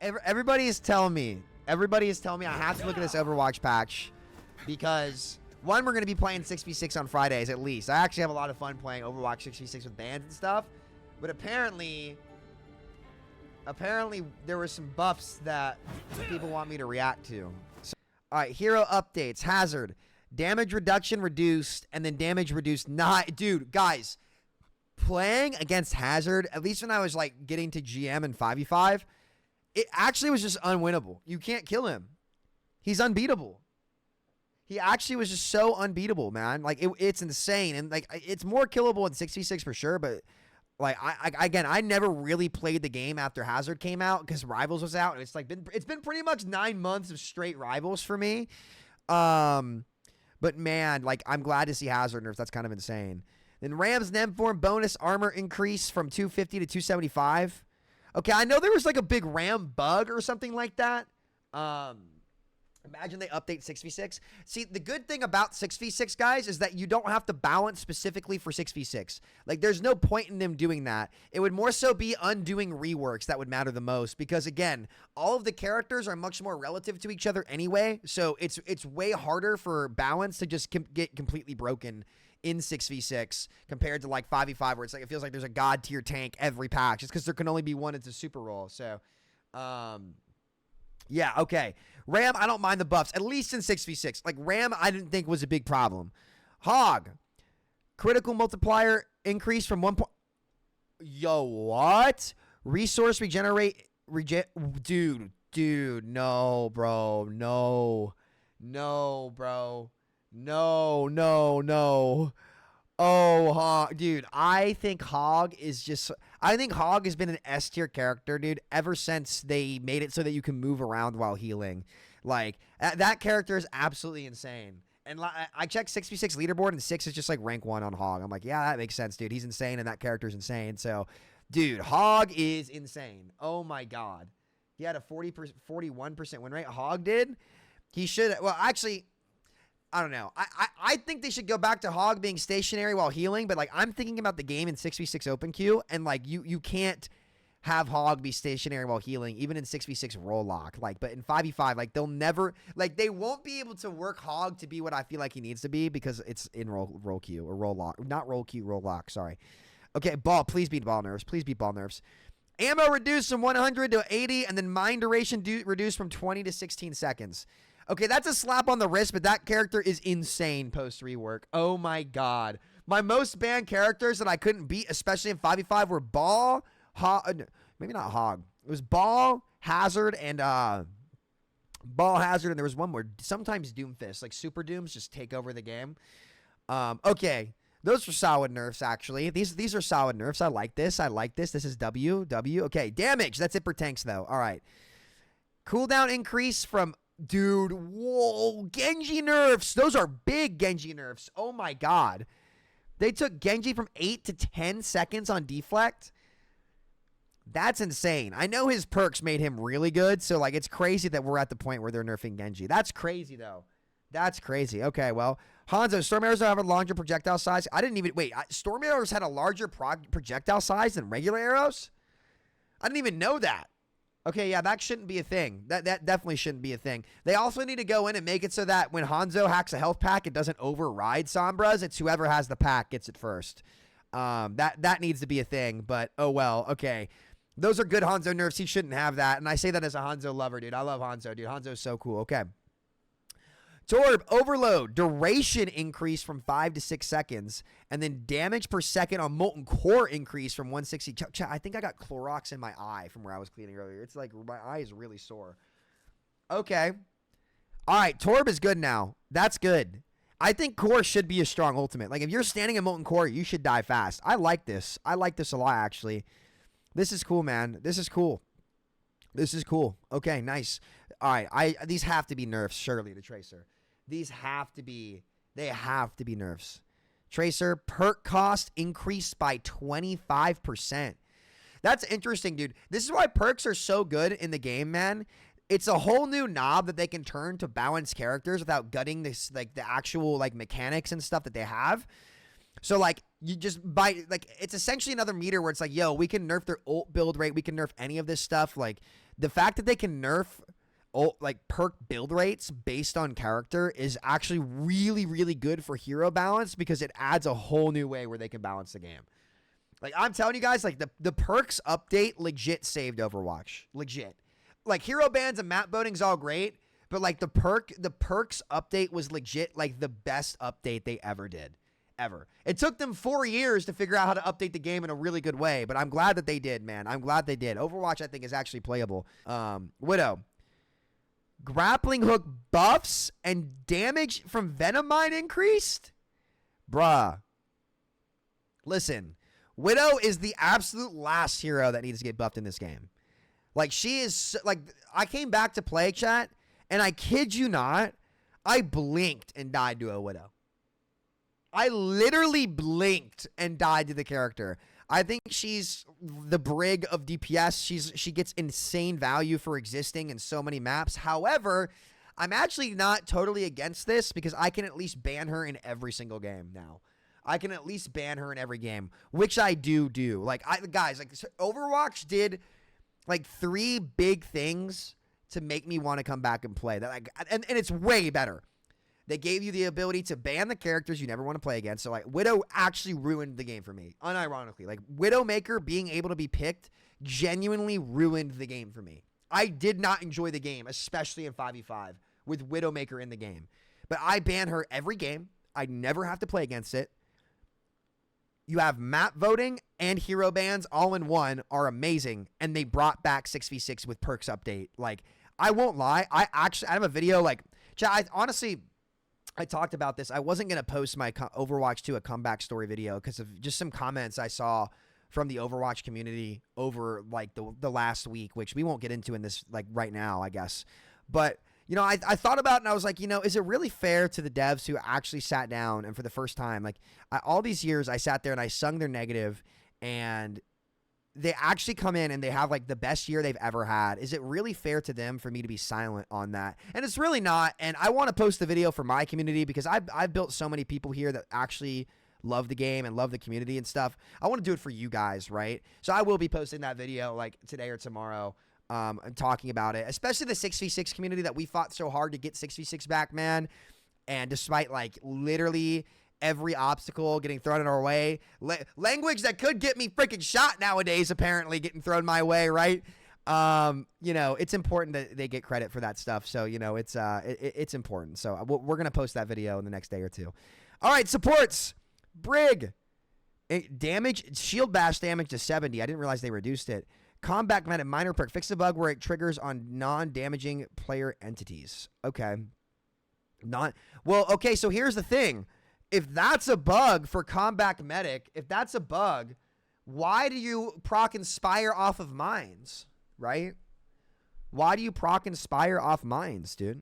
Everybody is telling me. Everybody is telling me I have to look at this Overwatch patch because one, we're going to be playing 6v6 on Fridays at least. I actually have a lot of fun playing Overwatch 6v6 with bands and stuff, but apparently there were some buffs that people want me to react to. So, all right, hero updates. Hazard, damage reduction reduced, and then damage reduced not. Dude, guys, playing against Hazard, at least when I was like getting to GM and 5v5, it actually was just unwinnable. You can't kill him. He's unbeatable. He actually was just so unbeatable, man. Like, it's insane. And, like, it's more killable in 6v6 for sure. But, like, I never really played the game after Hazard came out because Rivals was out. And it's been pretty much 9 months of straight Rivals for me. But, man, like, I'm glad to see Hazard nerfs. That's kind of insane. Then Ram's Nemform bonus armor increase from 250 to 275. Okay, I know there was like a big RAM bug or something like that. Imagine they update 6v6. See, the good thing about 6v6, guys, is that you don't have to balance specifically for 6v6. Like, there's no point in them doing that. It would more so be undoing reworks that would matter the most because, again, all of the characters are much more relative to each other anyway, so it's way harder for balance to just get completely broken in 6v6 compared to like 5v5 where it's like it feels like there's a god tier tank every pack just because there can only be one. It's a super roll. So yeah, okay, Ram, I don't mind the buffs, at least in 6v6. Like, Ram I didn't think was a big problem. Hog, critical multiplier increase from 1 point. Yo, what? Resource regenerate dude, no, bro, no, bro. No. Oh, Hog. Dude, I think Hog has been an S tier character, dude, ever since they made it so that you can move around while healing. Like, that character is absolutely insane. And I checked 6v6 leaderboard, and 6 is just like rank 1 on Hog. I'm like, yeah, that makes sense, dude. He's insane, and that character's insane. So, dude, Hog is insane. Oh, my God. He had a 41% win rate. Hog did. He should. Well, actually, I don't know. I think they should go back to Hog being stationary while healing, but like I'm thinking about the game in 6v6 open queue, and like you can't have Hog be stationary while healing, even in 6v6 roll lock. Like, but in 5v5, like they won't be able to work Hog to be what I feel like he needs to be because it's in roll queue or roll lock, not roll queue, roll lock. Sorry. Okay, ball. Please beat ball nerfs. Please beat ball nerfs. Ammo reduced from 100 to 80, and then mine duration reduced from 20 to 16 seconds. Okay, that's a slap on the wrist, but that character is insane post-rework. Oh, my God. My most banned characters that I couldn't beat, especially in 5v5, were Ball, maybe not Hog. It was Ball, Hazard, and there was one more. Sometimes Doomfist, like Super Dooms, just take over the game. Okay, those are solid nerfs, actually. These are solid nerfs. I like this. This is W. Okay, damage. That's it for tanks, though. All right. Cooldown increase from... Dude, whoa, Genji nerfs. Those are big Genji nerfs. Oh, my God. They took Genji from 8 to 10 seconds on deflect. That's insane. I know his perks made him really good, so, like, it's crazy that we're at the point where they're nerfing Genji. That's crazy, though. That's crazy. Okay, well, Hanzo, Storm Arrows have a larger projectile size. I didn't even... Wait, Storm Arrows had a larger projectile size than regular arrows? I didn't even know that. Okay, yeah, that shouldn't be a thing. That definitely shouldn't be a thing. They also need to go in and make it so that when Hanzo hacks a health pack, it doesn't override Sombra's. It's whoever has the pack gets it first. That needs to be a thing, but oh well. Okay, those are good Hanzo nerfs. He shouldn't have that, and I say that as a Hanzo lover, dude. I love Hanzo, dude. Hanzo's so cool. Okay. Torb, overload, duration increase from 5 to 6 seconds, and then damage per second on Molten Core increase from 160. I think I got Clorox in my eye from where I was cleaning earlier. It's like my eye is really sore. Okay. All right, Torb is good now. That's good. I think Core should be a strong ultimate. Like, if you're standing in Molten Core, you should die fast. I like this. I like this a lot, actually. This is cool, man. This is cool. This is cool. Okay, nice. All right, these have to be nerfs, surely, to Tracer. These have to be, they have to be nerfs. Tracer, perk cost increased by 25%. That's interesting, dude. This is why perks are so good in the game, man. It's a whole new knob that they can turn to balance characters without gutting this, like the actual like mechanics and stuff that they have. So like You just buy, like, it's essentially another meter where it's like, yo, we can nerf their ult build rate. We can nerf any of this stuff. Like, the fact that they can nerf ult, like, perk build rates based on character is actually really, really good for hero balance because it adds a whole new way where they can balance the game. Like, I'm telling you guys, like, the perks update legit saved Overwatch. Legit. Like, hero bans and map voting's all great, but, like, the perks update was legit, like, the best update they ever did. Ever. It took them 4 years to figure out how to update the game in a really good way, but I'm glad that they did, man. I'm glad they did. Overwatch, I think, is actually playable. Widow. Grappling hook buffs and damage from Venom Mine increased? Bruh. Listen, Widow is the absolute last hero that needs to get buffed in this game. Like, she is, like, I came back to play, chat, and I kid you not, I blinked and died to a Widow. I literally blinked and died to the character. I think she's the Brig of DPS. She gets insane value for existing in so many maps. However, I'm actually not totally against this because I can at least ban her in every single game now. I can at least ban her in every game, which I do. Like, guys, like, Overwatch did like 3 big things to make me want to come back and play. That, like, and it's way better. They gave you the ability to ban the characters you never want to play against. So, like, Widow actually ruined the game for me, unironically. Like, Widowmaker being able to be picked genuinely ruined the game for me. I did not enjoy the game, especially in 5v5, with Widowmaker in the game. But I ban her every game. I never have to play against it. You have map voting and hero bans all in one are amazing. And they brought back 6v6 with perks update. Like, I won't lie. I have a video, like, honestly, I talked about this. I wasn't going to post my Overwatch 2 a comeback story video because of just some comments I saw from the Overwatch community over, like, the last week, which we won't get into in this, like, right now, I guess. But, you know, I thought about it and I was like, you know, is it really fair to the devs who actually sat down and for the first time, like, all these years I sat there and I sung their negative and they actually come in and they have, like, the best year they've ever had. Is it really fair to them for me to be silent on that? And it's really not. And I want to post the video for my community because I've built so many people here that actually love the game and love the community and stuff. I want to do it for you guys, right? So I will be posting that video, like, today or tomorrow, and talking about it, especially the 6v6 community that we fought so hard to get 6v6 back, man. And despite, like, literally every obstacle getting thrown in our way, language that could get me freaking shot nowadays apparently getting thrown my way, right? You know, it's important that they get credit for that stuff. So, you know, it's important. So we're gonna post that video in the next day or two. All right, supports. Brig, damage, shield bash damage to 70. I didn't realize they reduced it. Combat command minor perk, fix the bug where it triggers on non-damaging player entities. Okay. Well, okay, so here's the thing. If that's a bug for Combat Medic, if that's a bug, why do you proc Inspire off of mines, right? Why do you proc Inspire off mines, dude?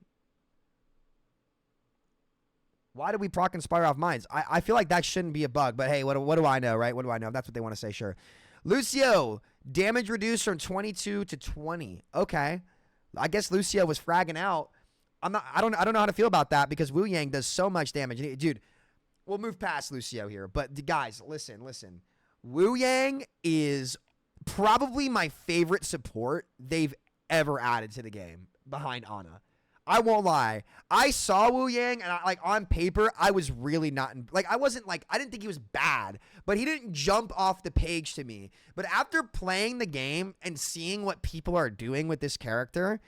Why do we proc Inspire off mines? I feel like that shouldn't be a bug, but hey, what do I know, right? What do I know? If that's what they want to say, sure. Lucio, damage reduced from 22 to 20. Okay. I guess Lucio was fragging out. I don't know how to feel about that because Wu Yang does so much damage. Dude, we'll move past Lucio here, but guys, listen. Wu Yang is probably my favorite support they've ever added to the game behind Ana. I won't lie. I saw Wu Yang and on paper, I was really not I didn't think he was bad, but he didn't jump off the page to me. But after playing the game and seeing what people are doing with this character,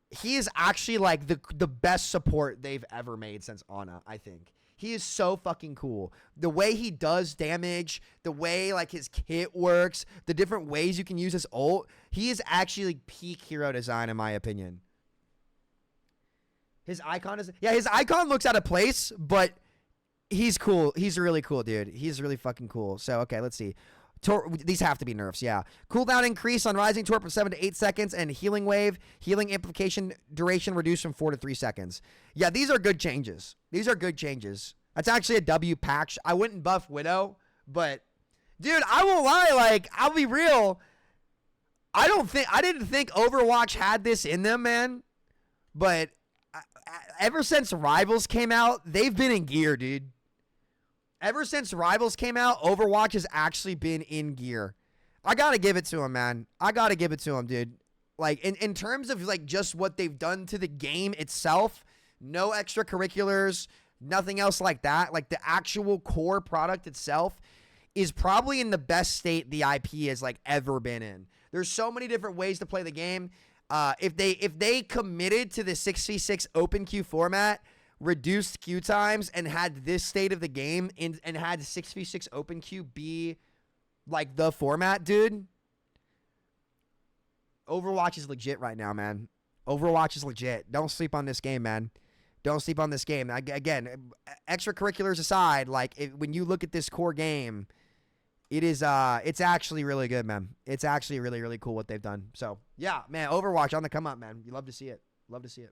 he is actually like the best support they've ever made since Ana, I think. He is so fucking cool. The way he does damage, the way like his kit works, the different ways you can use his ult, he is actually like peak hero design in my opinion. His icon looks out of place, but he's cool. He's really cool, dude. He's really fucking cool. So, okay, let's see. These have to be nerfs, yeah. Cooldown increase on Rising Torp from 7 to 8 seconds, and Healing Wave, healing amplification duration reduced from 4 to 3 seconds. Yeah, these are good changes. That's actually a W patch. I wouldn't buff Widow, but, dude, I won't lie. Like, I'll be real. I didn't think Overwatch had this in them, man. But ever since Rivals came out, they've been in gear, dude. Ever since Rivals came out, Overwatch has actually been in gear. I gotta give it to him, man. I gotta give it to him, dude. Like, in terms of, like, just what they've done to the game itself, no extracurriculars, nothing else like that. Like, the actual core product itself is probably in the best state the IP has, like, ever been in. There's so many different ways to play the game. If they committed to the 6v6 open queue format, reduced queue times, and had this state of the game and had 6v6 open queue be, like, the format, dude, Overwatch is legit right now, man. Overwatch is legit. Don't sleep on this game, man. Don't sleep on this game. Again, extracurriculars aside, like, when you look at this core game, it's actually really good, man. It's actually really, really cool what they've done. So, yeah, man, Overwatch on the come up, man. You love to see it. Love to see it.